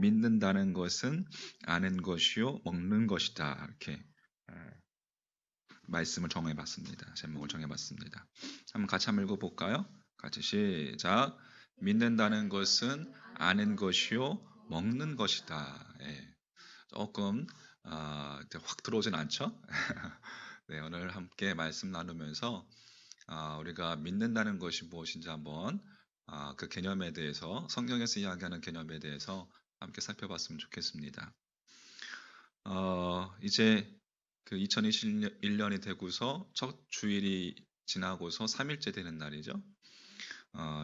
믿는다는 것은 아는 것이요 먹는 것이다. 이렇게 말씀을 정해봤습니다. 제목을 정해봤습니다. 한번 같이 한번 읽어볼까요? 같이 시작. 믿는다는 것은 아는 것이요 먹는 것이다. 예. 조금 확 들어오진 않죠? 네, 오늘 함께 말씀 나누면서 우리가 믿는다는 것이 무엇인지 한번 그 개념에 대해서 성경에서 이야기하는 개념에 대해서 함께 살펴봤으면 좋겠습니다. 이제 그 2021년이 되고서 첫 주일이 지나고서 3일째 되는 날이죠.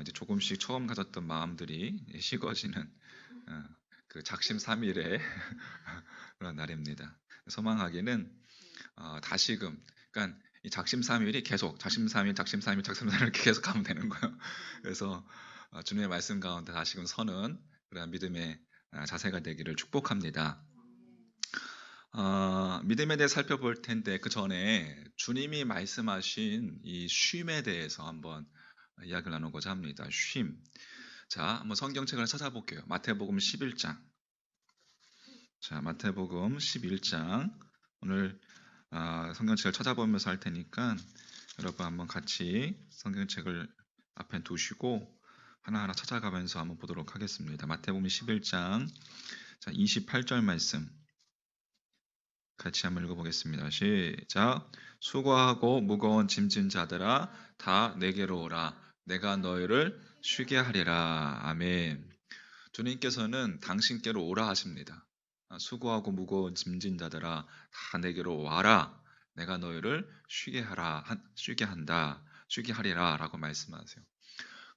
이제 조금씩 처음 가졌던 마음들이 식어지는 그 작심삼일의 그런 날입니다. 소망하기는 다시금, 그러니까 이 작심삼일이 계속 작심삼일, 작심삼일, 작심삼일 이렇게 계속 가면 되는 거예요. 그래서 주님의 말씀 가운데 다시금 서는 그런 믿음의 자세가 되기를 축복합니다. 믿음에 대해 살펴볼 텐데 그 전에 주님이 말씀하신 이 쉼에 대해서 한번 이야기를 나누고자 합니다. 쉼. 자, 한번 성경책을 찾아볼게요. 마태복음 11장. 자, 마태복음 11장. 오늘 성경책을 찾아보면서 할 테니까 여러분 한번 같이 성경책을 앞에 두시고 하나하나 찾아가면서 한번 보도록 하겠습니다. 마태복음 11장 자, 28절 말씀 같이 한번 읽어보겠습니다. 시작. 수고하고 무거운 짐진 자들아 다 내게로 오라. 내가 너희를 쉬게 하리라. 아멘. 주님께서는 당신께로 오라 하십니다. 수고하고 무거운 짐진 자들아 다 내게로 와라. 내가 너희를 쉬게 한다. 쉬게 하리라 라고 말씀하세요.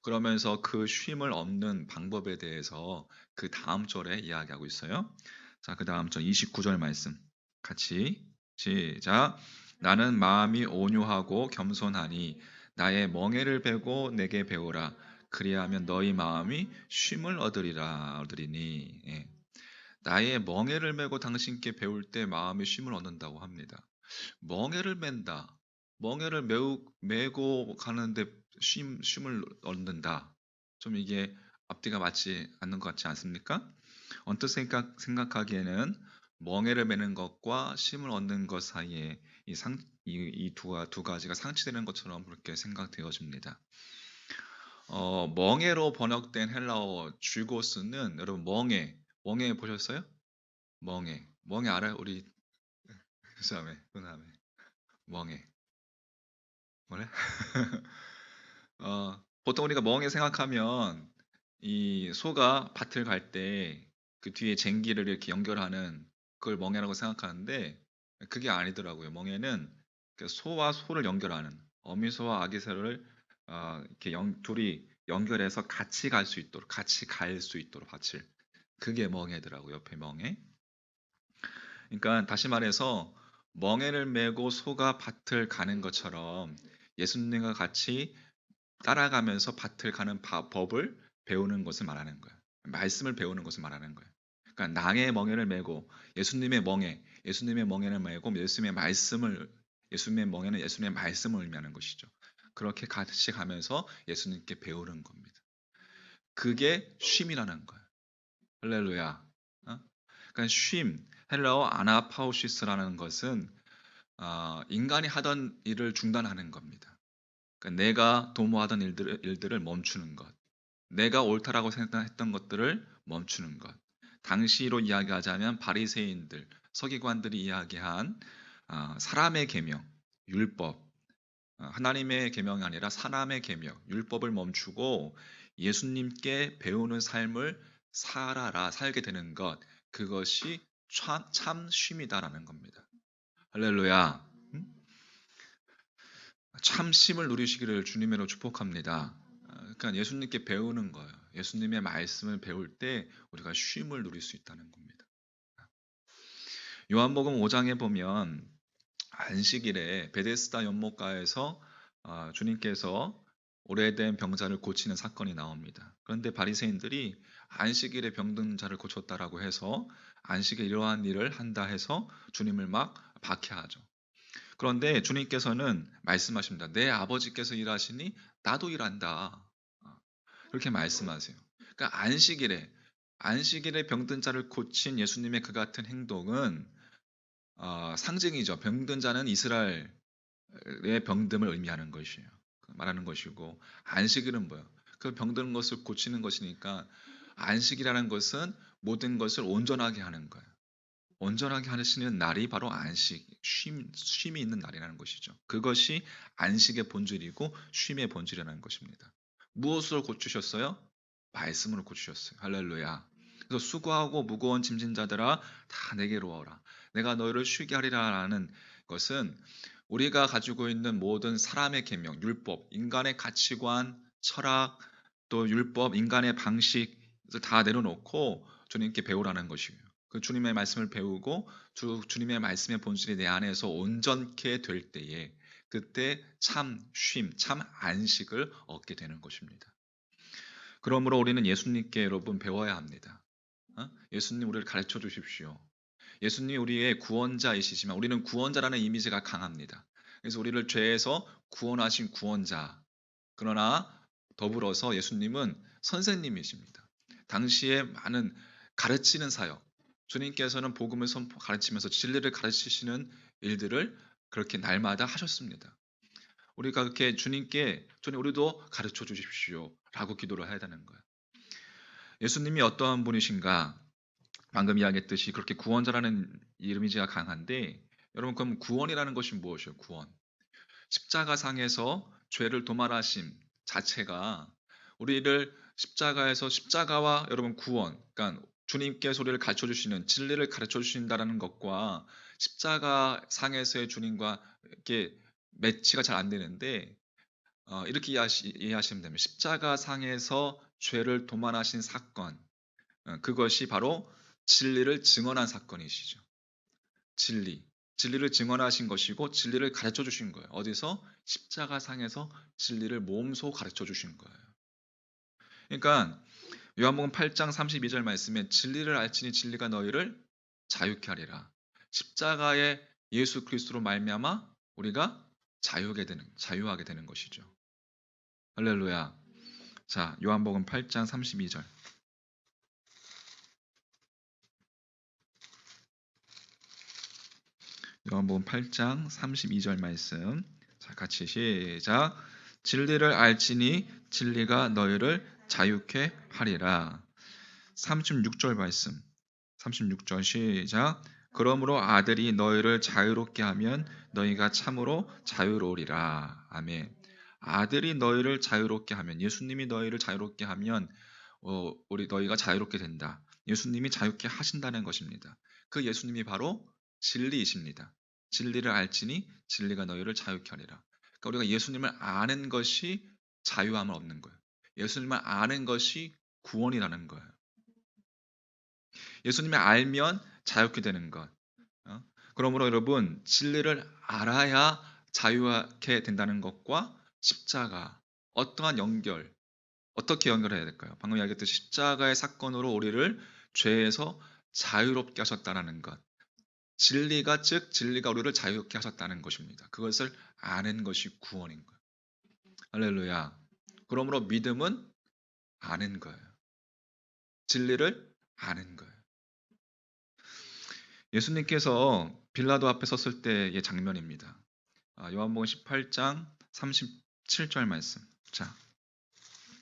그러면서 그 쉼을 얻는 방법에 대해서 그 다음 절에 이야기하고 있어요. 자, 그 다음 절 29절 말씀 같이 시작. 나는 마음이 온유하고 겸손하니 나의 멍에를 베고 내게 배우라. 그리하면 너희 마음이 쉼을 얻으리니. 예. 나의 멍에를 메고 당신께 배울 때 마음이 쉼을 얻는다고 합니다. 멍에를 맨다. 멍에를 메고 가는데 쉼을 얻는다. 좀 이게 앞뒤가 맞지 않는 것 같지 않습니까? 언뜻 생각하기에는 멍에를 메는 것과 쉼을 얻는 것 사이에 두 가지가 상치되는 것처럼 그렇게 생각되어집니다. 멍에로 번역된 헬라어 쥐고스는 여러분 멍에 보셨어요? 멍에 알아요? 우리 그다음에 멍에 뭐래? 보통 우리가 멍에 생각하면 이 소가 밭을 갈 때 그 뒤에 쟁기를 이렇게 연결하는 그걸 멍에라고 생각하는데 그게 아니더라고요. 멍에는 그 소와 소를 연결하는 어미소와 아기새를 이렇게 둘이 연결해서 같이 갈 수 있도록 밭을 그게 멍에더라고요. 옆에 멍에. 그러니까 다시 말해서 멍에를 메고 소가 밭을 가는 것처럼 예수님과 같이 따라가면서 밭을 가는 법을 배우는 것을 말하는 거예요. 말씀을 배우는 것을 말하는 거예요. 그러니까 낭의 멍에를 메고 예수님의 멍에를 메고 예수님의 멍에는 예수님의 말씀을 의미하는 것이죠. 그렇게 같이 가면서 예수님께 배우는 겁니다. 그게 쉼이라는 거예요. 할렐루야. 그러니까 쉼, 헬라어 아나파우시스라는 것은 인간이 하던 일을 중단하는 겁니다. 그러니까 내가 도모하던 일들을 멈추는 것, 내가 옳다라고 생각했던 것들을 멈추는 것. 당시로 이야기하자면 바리새인들, 서기관들이 이야기한 사람의 계명, 율법, 하나님의 계명이 아니라 사람의 계명, 율법을 멈추고 예수님께 배우는 삶을 살게 되는 것, 그것이 참 쉼이다라는 겁니다. 할렐루야. 참 쉼을 누리시기를 주님으로 축복합니다. 그러니까 예수님께 배우는 거예요. 예수님의 말씀을 배울 때 우리가 쉼을 누릴 수 있다는 겁니다. 요한복음 5장에 보면 안식일에 베데스다 연못가에서 주님께서 오래된 병자를 고치는 사건이 나옵니다. 그런데 바리새인들이 안식일에 병든 자를 고쳤다라고 해서 안식에 이러한 일을 한다 해서 주님을 막 박해하죠. 그런데 주님께서는 말씀하십니다. 내 아버지께서 일하시니 나도 일한다. 그렇게 말씀하세요. 그러니까 안식일에 안식일에 병든 자를 고친 예수님의 그 같은 행동은 상징이죠. 병든 자는 이스라엘의 병듦을 의미하는 것이에요. 말하는 것이고 안식일은 뭐예요? 그 병든 것을 고치는 것이니까 안식이라는 것은 모든 것을 온전하게 하는 거예요. 온전하게 하시는 날이 바로 안식, 쉼이 있는 날이라는 것이죠. 그것이 안식의 본질이고 쉼의 본질이라는 것입니다. 무엇으로 고치셨어요? 말씀으로 고치셨어요. 할렐루야. 그래서 수고하고 무거운 짐진 자들아 다 내게로 오라. 내가 너희를 쉬게 하리라라는 것은 우리가 가지고 있는 모든 사람의 계명, 율법, 인간의 가치관, 철학, 또 율법, 인간의 방식을 다 내려놓고 주님께 배우라는 것이에요. 그 주님의 말씀을 배우고 주님의 말씀의 본질이 내 안에서 온전케 될 때에 그때 참 쉼, 참 안식을 얻게 되는 것입니다. 그러므로 우리는 예수님께 여러분 배워야 합니다. 예수님 우리를 가르쳐 주십시오. 예수님이 우리의 구원자이시지만 우리는 구원자라는 이미지가 강합니다. 그래서 우리를 죄에서 구원하신 구원자. 그러나 더불어서 예수님은 선생님이십니다. 당시에 많은 가르치는 사역, 주님께서는 복음을 가르치면서 진리를 가르치시는 일들을 그렇게 날마다 하셨습니다. 우리가 그렇게 주님께 주님 우리도 가르쳐 주십시오 라고 기도를 해야 되는 거예요. 예수님이 어떠한 분이신가? 방금 이야기했듯이 그렇게 구원자라는 이미지가 강한데 여러분 그럼 구원이라는 것이 무엇이에요? 구원. 십자가상에서 죄를 도말하심 자체가 우리를 십자가와 여러분 구원, 그러니까 주님께서 우리를 가르쳐 주시는 진리를 가르쳐 주신다라는 것과 십자가상에서의 주님과 이렇게 매치가 잘 안 되는데 이렇게 이해하시면 됩니다. 십자가상에서 죄를 도말하신 사건, 그것이 바로 진리를 증언한 사건이시죠. 진리를 증언하신 것이고 진리를 가르쳐 주신 거예요. 어디서? 십자가상에서 진리를 몸소 가르쳐 주신 거예요. 그러니까 요한복음 8장 32절 말씀에 진리를 알지니 진리가 너희를 자유케 하리라. 십자가의 예수 그리스도로 말미암아 우리가 자유하게 되는 것이죠. 할렐루야. 자, 요한복음 8장 32절. 요한복음 8장 32절 말씀. 자, 같이 시작. 진리를 알지니 진리가 너희를 자유케 하리라. 36절 말씀. 36절 시작. 그러므로 아들이 너희를 자유롭게 하면 너희가 참으로 자유로우리라. 아멘. 아들이 너희를 자유롭게 하면, 예수님이 너희를 자유롭게 하면 너희가 자유롭게 된다. 예수님이 자유케 하신다는 것입니다. 그 예수님이 바로 진리이십니다. 진리를 알지니 진리가 너희를 자유케 하리라. 그러니까 우리가 예수님을 아는 것이 자유함을 얻는 거예요. 예수님을 아는 것이 구원이라는 거예요. 예수님을 알면 자유케 되는 것. 그러므로 여러분 진리를 알아야 자유하게 된다는 것과 십자가 어떠한 어떻게 연결해야 될까요? 방금 이야기했듯이 십자가의 사건으로 우리를 죄에서 자유롭게 하셨다는 것. 즉 진리가 우리를 자유롭게 하셨다는 것입니다. 그것을 아는 것이 구원인 거예요. 할렐루야. 그러므로 믿음은 아는 거예요. 진리를 아는 거예요. 예수님께서 빌라도 앞에 섰을 때의 장면입니다. 요한복음 18장 37절 말씀. 자,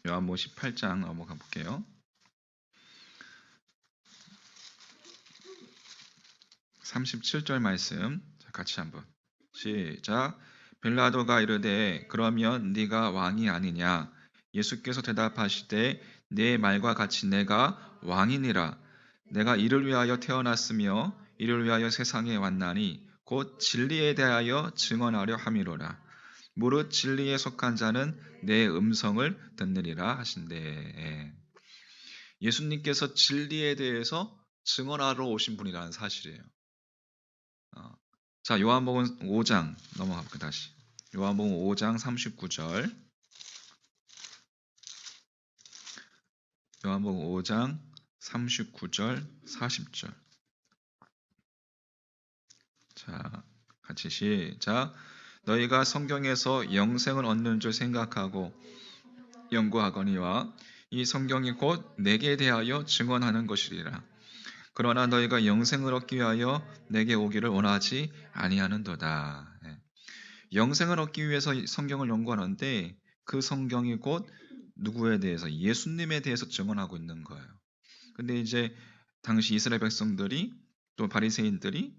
요한복음 18장 넘어가 볼게요. 37절 말씀. 자, 같이 한번 시작. 빌라도가 이르되 그러면 네가 왕이 아니냐? 예수께서 대답하시되 네 말과 같이 내가 왕이니라. 내가 이를 위하여 태어났으며 이를 위하여 세상에 왔나니 곧 진리에 대하여 증언하려 함이로라. 무릇 진리에 속한 자는 내 음성을 듣느니라 하신대. 예수님께서 진리에 대해서 증언하러 오신 분이라는 사실이에요. 자, 요한복음 5장 넘어가 볼게요. 다시 요한복음 5장 39절. 요한복음 5장 39절 40절. 자, 같이 시작. 너희가 성경에서 영생을 얻는 줄 생각하고 연구하거니와 이 성경이 곧 내게 대하여 증언하는 것이리라. 그러나 너희가 영생을 얻기 위하여 내게 오기를 원하지 아니하는도다. 예. 영생을 얻기 위해서 이 성경을 연구하는데 그 성경이 곧 누구에 대해서 예수님에 대해서 증언하고 있는 거예요. 근데 이제 당시 이스라엘 백성들이 또 바리새인들이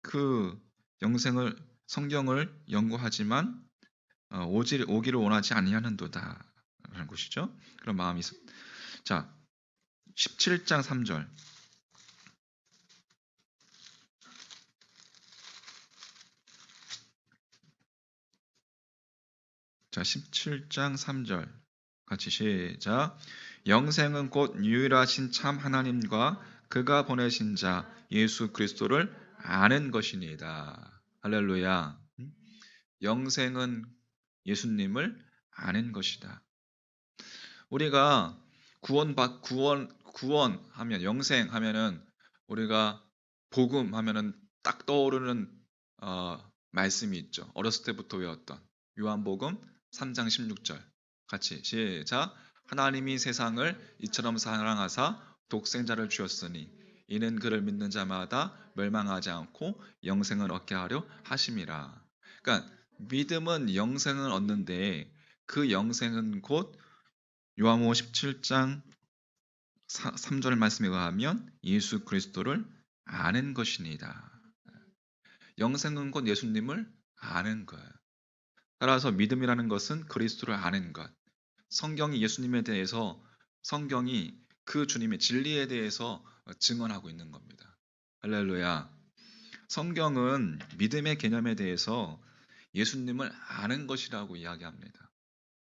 그 영생을 성경을 연구하지만 오기를 원하지 아니하는도다라는 것이죠. 그런 마음이 있어. 자, 17장 3절. 자, 17장 3절. 같이 시작. 영생은 곧 유일하신 참 하나님과 그가 보내신 자 예수 그리스도를 아는 것이니이다. 할렐루야. 영생은 예수님을 아는 것이다. 우리가 구원하면 영생하면은 우리가 복음하면은 딱 떠오르는 말씀이 있죠. 어렸을 때부터 외웠던 요한복음 3장 16절. 같이 시작. 하나님이 세상을 이처럼 사랑하사 독생자를 주었으니 이는 그를 믿는 자마다 멸망하지 않고 영생을 얻게 하려 하심이라. 그러니까 믿음은 영생을 얻는데 그 영생은 곧 요한복음 17장 3절 말씀에 의하면 예수 그리스도를 아는 것이니이다. 영생은 곧 예수님을 아는 거예요. 따라서 믿음이라는 것은 그리스도를 아는 것. 성경이 예수님에 대해서 성경이 그 주님의 진리에 대해서 증언하고 있는 겁니다. 할렐루야. 성경은 믿음의 개념에 대해서 예수님을 아는 것이라고 이야기합니다.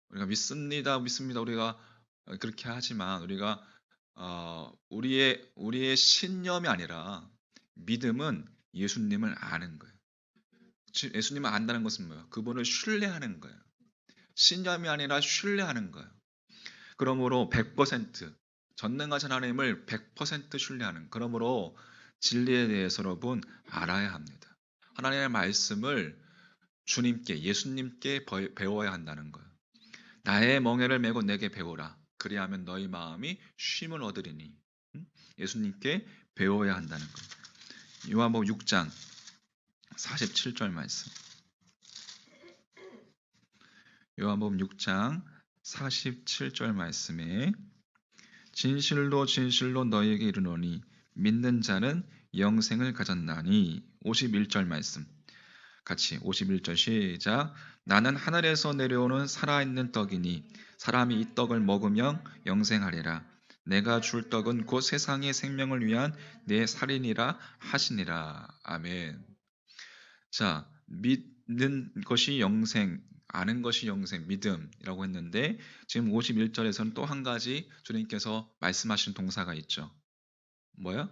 우리가 믿습니다, 믿습니다. 우리가 그렇게 하지만 우리가 우리의 신념이 아니라 믿음은 예수님을 아는 거예요. 예수님을 안다는 것은 뭐예요? 그분을 신뢰하는 거예요. 신념이 아니라 신뢰하는 거예요. 그러므로 100% 전능하신 하나님을 100% 신뢰하는. 그러므로 진리에 대해서 여러분 알아야 합니다. 하나님의 말씀을 주님께 예수님께 배워야 한다는 거예요. 나의 멍에를 메고 내게 배우라. 그리하면 너희 마음이 쉼을 얻으리니. 예수님께 배워야 한다는 거예요. 요한복음 6장 47절 말씀. 요한복음 6장 47절 말씀에 진실로 진실로 너희에게 이르노니 믿는 자는 영생을 가졌나니. 51절 말씀. 같이 51절 시작. 나는 하늘에서 내려오는 살아있는 떡이니 사람이 이 떡을 먹으면 영생하리라. 내가 줄 떡은 곧 세상의 생명을 위한 내 살이니라 하시니라. 아멘. 자, 믿는 것이 영생, 아는 것이 영생, 믿음이라고 했는데 지금 51절에서는 또 한 가지 주님께서 말씀하신 동사가 있죠. 뭐야?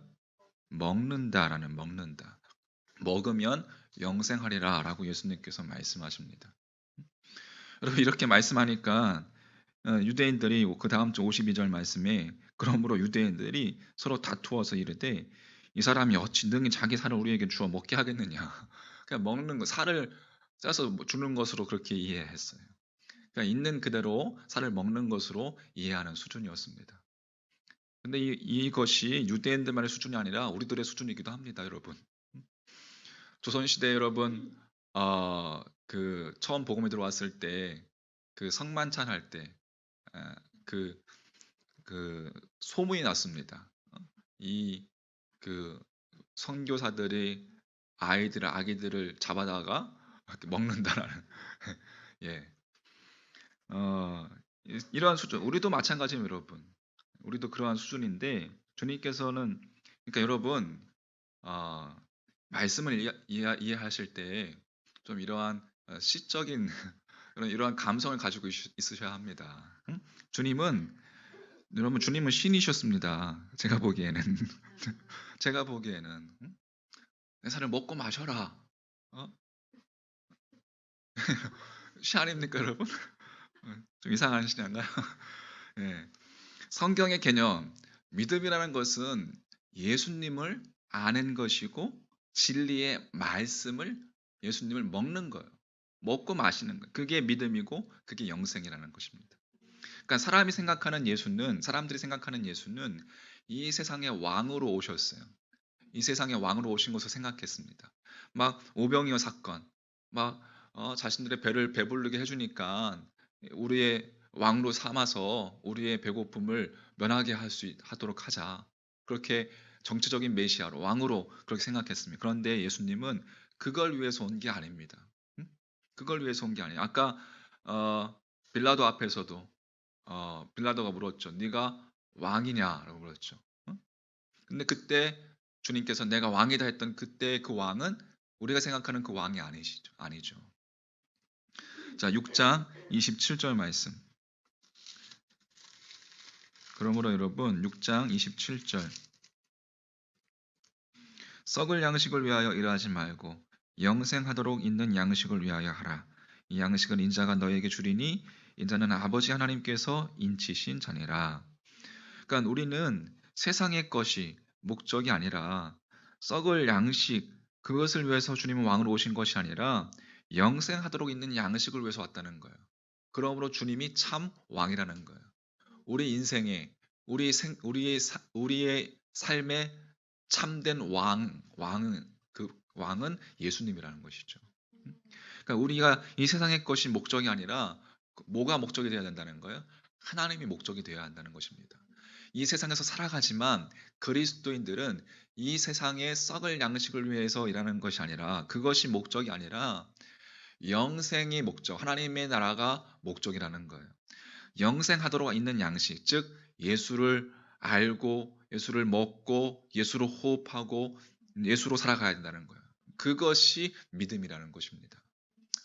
먹는다라는 먹는다. 먹으면 영생하리라 라고 예수님께서 말씀하십니다. 여러분 이렇게 말씀하니까 유대인들이 그 다음 주 52절 말씀에 그러므로 유대인들이 서로 다투어서 이르되 이 사람이 어찌 능히 자기 살을 우리에게 주어 먹게 하겠느냐. 그냥 먹는 거 살을 짜서 주는 것으로 그렇게 이해했어요. 그러니까 있는 그대로 살을 먹는 것으로 이해하는 수준이었습니다. 근데 이것이 유대인들만의 수준이 아니라 우리들의 수준이기도 합니다, 여러분. 조선시대 여러분 그 처음 복음이 들어왔을 때 그 성만찬 할 때 그 소문이 났습니다. 이 그 선교사들이 아기들을 잡아다가 이렇게 먹는다라는 예. 이러한 수준. 우리도 마찬가지입니다, 여러분. 우리도 그러한 수준인데 주님께서는 그러니까 여러분 말씀을 이해하실 때 좀 이러한 시적인 이러한 감성을 가지고 있으셔야 합니다. 응? 여러분 주님은 신이셨습니다. 제가 보기에는 응? 내 살을 먹고 마셔라. 어? 시 아닙니까, 여러분? 좀 이상한 신인가요? 예. 성경의 개념, 믿음이라는 것은 예수님을 아는 것이고 진리의 말씀을 예수님을 먹는 거예요. 먹고 마시는 거예요. 그게 믿음이고 그게 영생이라는 것입니다. 그러니까 사람들이 생각하는 예수는 이 세상의 왕으로 오셨어요. 이 세상의 왕으로 오신 것을 생각했습니다. 막 오병이어 사건, 막 자신들의 배를 배부르게 해주니까 우리의 왕으로 삼아서 우리의 배고픔을 면하게 하도록 하자. 그렇게 정치적인 메시아로 왕으로 그렇게 생각했습니다. 그런데 예수님은 그걸 위해서 온 게 아닙니다. 응? 그걸 위해서 온 게 아니에요. 아까 어, 빌라도 앞에서도 빌라도가 물었죠. 네가 왕이냐라고 물었죠. 응? 근데 그때 주님께서 내가 왕이다 했던 그때 그 왕은 우리가 생각하는 그 왕이 아니시죠. 아니죠. 자, 6장 27절 말씀. 그러므로 여러분 6장 27절. 썩을 양식을 위하여 일하지 말고 영생하도록 있는 양식을 위하여 하라. 이 양식은 인자가 너에게 주리니 인자는 아버지 하나님께서 인치신 자니라. 그러니까 우리는 세상의 것이 목적이 아니라 썩을 양식 그것을 위해서 주님은 왕으로 오신 것이 아니라 영생하도록 있는 양식을 위해서 왔다는 거예요. 그러므로 주님이 참 왕이라는 거예요. 우리 인생에 우리의 삶에 참된 왕은 예수님이라는 것이죠. 그러니까 우리가 이 세상의 것이 목적이 아니라 뭐가 목적이 되어야 된다는 거예요? 하나님이 목적이 되어야 한다는 것입니다. 이 세상에서 살아가지만 그리스도인들은 이 세상의 썩을 양식을 위해서 일하는 것이 아니라 그것이 목적이 아니라 영생이 목적, 하나님의 나라가 목적이라는 거예요. 영생하도록 있는 양식, 즉 예수를 알고 예수를 먹고 예수로 호흡하고 예수로 살아가야 된다는 거예요. 그것이 믿음이라는 것입니다.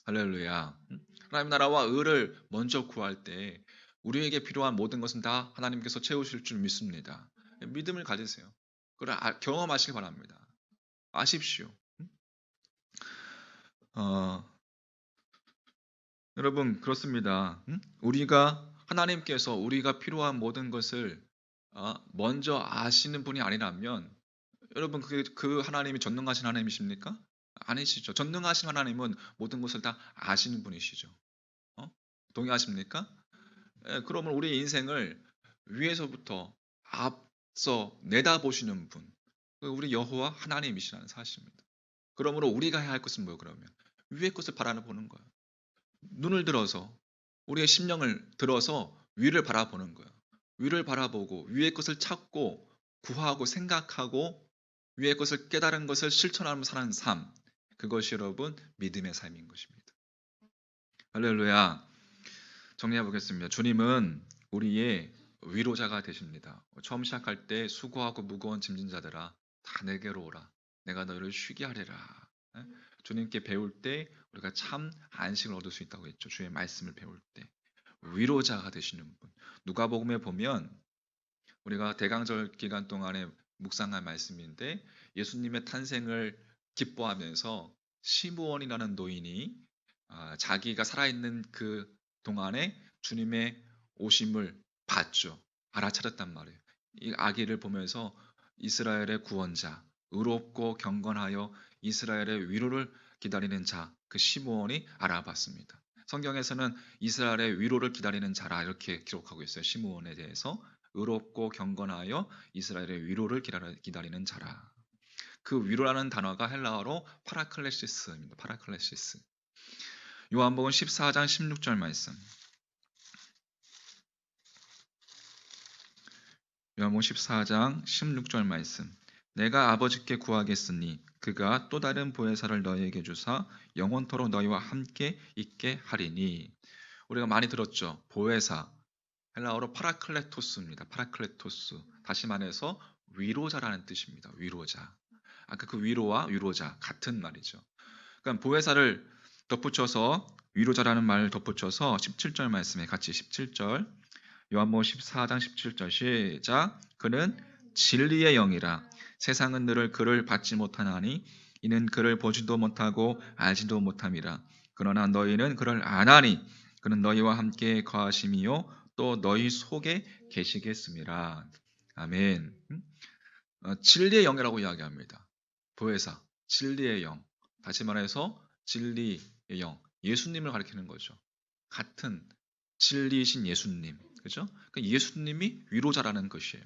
할렐루야. 하나님 나라와 의를 먼저 구할 때 우리에게 필요한 모든 것은 다 하나님께서 채우실 줄 믿습니다. 믿음을 가지세요. 그걸 경험하시기 바랍니다. 아십시오. 어, 여러분 그렇습니다. 하나님께서 우리가 필요한 모든 것을 먼저 아시는 분이 아니라면 여러분 그 하나님이 전능하신 하나님이십니까? 아니시죠. 전능하신 하나님은 모든 것을 다 아시는 분이시죠. 동의하십니까? 그러면 우리 인생을 위에서부터 앞서 내다보시는 분, 우리 여호와 하나님이시라는 사실입니다. 그러므로 우리가 해야 할 것은 뭐예요? 그러면 위의 것을 바라보는 거예요. 눈을 들어서 우리의 심령을 들어서 위를 바라보는 거예요. 위를 바라보고 위의 것을 찾고 구하고 생각하고 위의 것을 깨달은 것을 실천하며 사는 삶, 그것이 여러분 믿음의 삶인 것입니다. 할렐루야. 정리해 보겠습니다. 주님은 우리의 위로자가 되십니다. 처음 시작할 때 수고하고 무거운 짐진 자들아 다 내게로 오라. 내가 너희를 쉬게 하리라. 예? 주님께 배울 때 우리가 참 안식을 얻을 수 있다고 했죠. 주의 말씀을 배울 때. 위로자가 되시는 분. 누가복음에 보면 우리가 대강절 기간 동안에 묵상한 말씀인데 예수님의 탄생을 기뻐하면서 시므온이라는 노인이 자기가 살아있는 그 동안에 주님의 오심을 봤죠. 알아차렸단 말이에요. 이 아기를 보면서 이스라엘의 구원자, 의롭고 경건하여 이스라엘의 위로를 기다리는 자, 그 시므온이 알아봤습니다. 성경에서는 이스라엘의 위로를 기다리는 자라 이렇게 기록하고 있어요. 시므온에 대해서 의롭고 경건하여 이스라엘의 위로를 기다리는 자라. 그 위로라는 단어가 헬라어로 파라클레시스입니다. 파라클레시스. 요한복음 14장 16절 말씀. 요한복음 14장 16절 말씀. 내가 아버지께 구하겠으니 그가 또 다른 보혜사를 너희에게 주사 영원토록 너희와 함께 있게 하리니. 우리가 많이 들었죠. 보혜사. 헬라어로 파라클레토스입니다. 파라클레토스. 다시 말해서 위로자라는 뜻입니다. 위로자. 아까 그 위로와 위로자 같은 말이죠. 그러니까 보혜사를 덧붙여서 위로자라는 말을 덧붙여서 17절 말씀에 같이 17절 요한복음 14장 17절 시작. 그는 진리의 영이라 세상은 그를 받지 못하나니 이는 그를 보지도 못하고 알지도 못함이라. 그러나 너희는 그를 아나니 그는 너희와 함께 거하심이요 또 너희 속에 계시겠습니다. 아멘. 진리의 영이라고 이야기합니다. 보혜사, 진리의 영. 다시 말해서 진리의 영, 예수님을 가리키는 거죠. 같은 진리이신 예수님. 그죠? 그 예수님이 위로자라는 것이에요.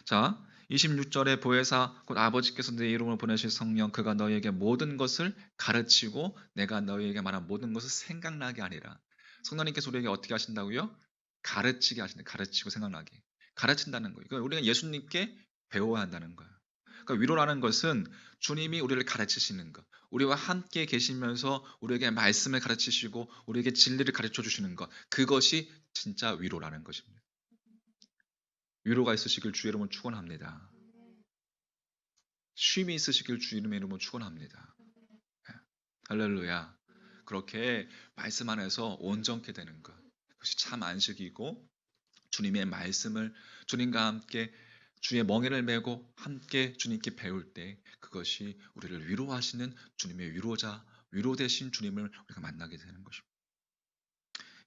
자, 26절에 보혜사 곧 아버지께서 내 이름으로 보내실 성령 그가 너희에게 모든 것을 가르치고 내가 너희에게 말한 모든 것을 생각나게 하리라. 성령님께서 우리에게 어떻게 하신다고요? 가르치게 하신다. 가르치고 생각나게. 가르친다는 거예요. 그러니까 우리가 예수님께 배워야 한다는 거예요. 그러니까 위로라는 것은 주님이 우리를 가르치시는 것. 우리와 함께 계시면서 우리에게 말씀을 가르치시고 우리에게 진리를 가르쳐 주시는 것. 그것이 진짜 위로라는 것입니다. 위로가 있으시길 주의 이름으로 축원합니다. 쉼이 있으시길 주 이름의 이름으로 축원합니다. 예. 할렐루야. 그렇게 말씀 안에서 온전케 되는 것. 그것이 참 안식이고 주님의 말씀을 주님과 함께 주의 멍에를 메고 함께 주님께 배울 때 그것이 우리를 위로하시는 주님의 위로자, 위로 되신 주님을 우리가 만나게 되는 것입니다.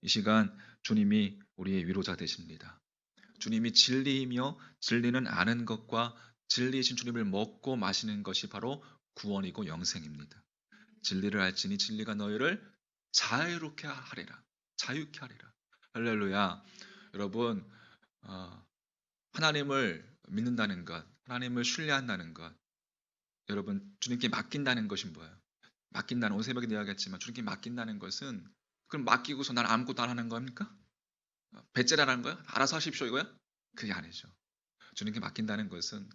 이 시간 주님이 우리의 위로자 되십니다. 주님이 진리이며 진리는 아는 것과 진리이신 주님을 먹고 마시는 것이 바로 구원이고 영생입니다. 진리를 알지니 진리가 너희를 자유롭게 하리라. 자유케 하리라. 할렐루야. 여러분 하나님을 믿는다는 것, 하나님을 신뢰한다는 것, 여러분 주님께 맡긴다는 것이 뭐예요? 맡긴다는 오늘 새벽에 이야기했지만 주님께 맡긴다는 것은 그럼 맡기고서 난 아무것도 안 하는 겁니까? 배째라는 거야? 알아서 하십시오 이거야? 그게 아니죠. 주님께 맡긴다는 것은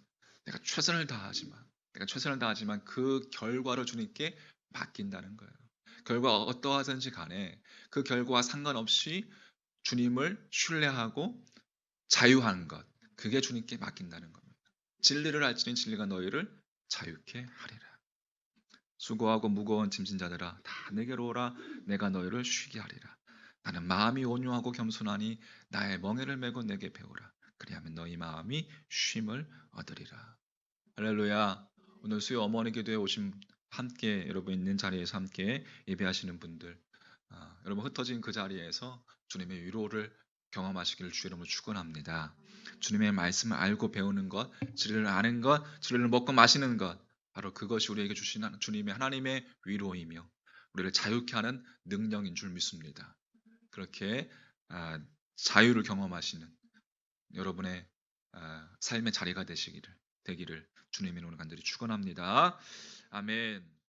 내가 최선을 다하지만 그 결과를 주님께 맡긴다는 거예요. 결과가 어떠하든지 간에 그 결과와 상관없이 주님을 신뢰하고 자유한 것, 그게 주님께 맡긴다는 겁니다. 진리를 알지니 진리가 너희를 자유케 하리라. 수고하고 무거운 짐진 자들아 다 내게로 오라 내가 너희를 쉬게 하리라. 나는 마음이 온유하고 겸손하니 나의 멍에를 메고 내게 배우라. 그리하면 너희 마음이 쉼을 얻으리라. 할렐루야. 오늘 수요 어머니 기도에 오신 함께 여러분 있는 자리에서 함께 예배하시는 분들 여러분 흩어진 그 자리에서 주님의 위로를 경험하시기를 주 이름으로 축원합니다. 주님의 말씀을 알고 배우는 것, 진리를 아는 것, 진리를 먹고 마시는 것 바로 그것이 우리에게 주시는 주님의 하나님의 위로이며 우리를 자유케 하는 능력인 줄 믿습니다. 그렇게 자유를 경험하시는 여러분의 삶의 자리가 되기를 주님의 이름으로 간절히 축원합니다. 아멘.